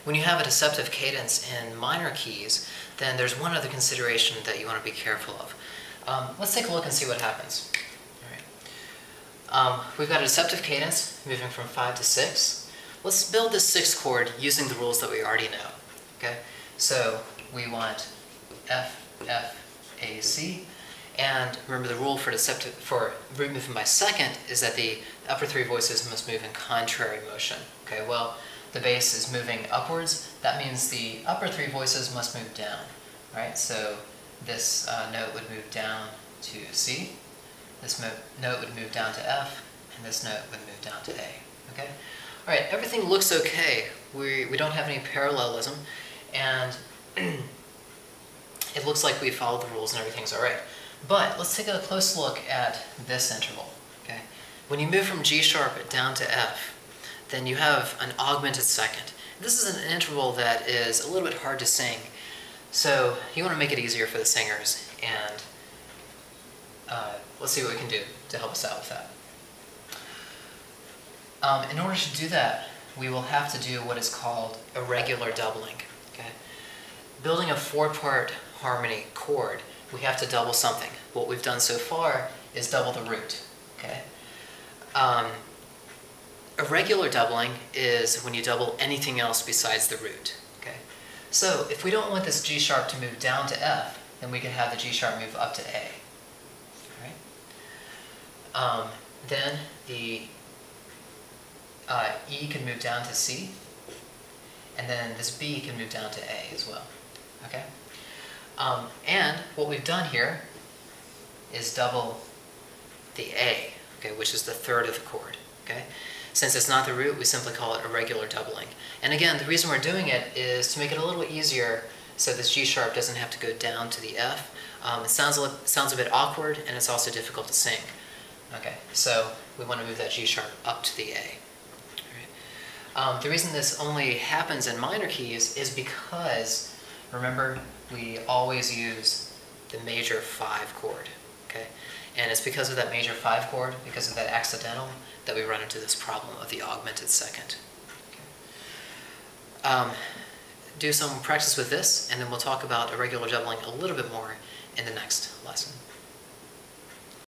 when you have a deceptive cadence in minor keys, then there's one other consideration that you want to be careful of. Let's take a look and see what happens. All right. We've got a deceptive cadence moving from 5 to 6. Let's build this 6th chord using the rules that we already know. Okay? So we want F, F, A, C. And remember, the rule for root movement by second is that the upper 3 voices must move in contrary motion. Okay, well, the bass is moving upwards. That means the upper 3 voices must move down. Right? So this note would move down to C. This note would move down to F, and this note would move down to A. Okay. All right. Everything looks okay. We don't have any parallelism, and it looks like we followed the rules and everything's all right. But let's take a close look at this interval. Okay. When you move from G sharp down to F, then you have an augmented second. This is an interval that is a little bit hard to sing, so you want to make it easier for the singers, and let's see what we can do to help us out with that. In order to do that, we will have to do what is called irregular doubling. Okay? Building a 4-part harmony chord, we have to double something. What we've done so far is double the root. Okay? Irregular doubling is when you double anything else besides the root. Okay? So if we don't want this G sharp to move down to F, then we can have the G sharp move up to A. Right? Then the E can move down to C, and then this B can move down to A as well. Okay? And what we've done here is double the A, okay, which is the 3rd of the chord. Okay? Since it's not the root, we simply call it irregular doubling. And again, the reason we're doing it is to make it a little easier so this G sharp doesn't have to go down to the F. It sounds a bit awkward, and it's also difficult to sing. Okay, so we want to move that G sharp up to the A. All right. The reason this only happens in minor keys is because, remember, we always use the major 5 chord. Okay? And it's because of that major 5 chord, because of that accidental, that we run into this problem of the augmented second. Okay. Do some practice with this, and then we'll talk about irregular doubling a little bit more in the next lesson.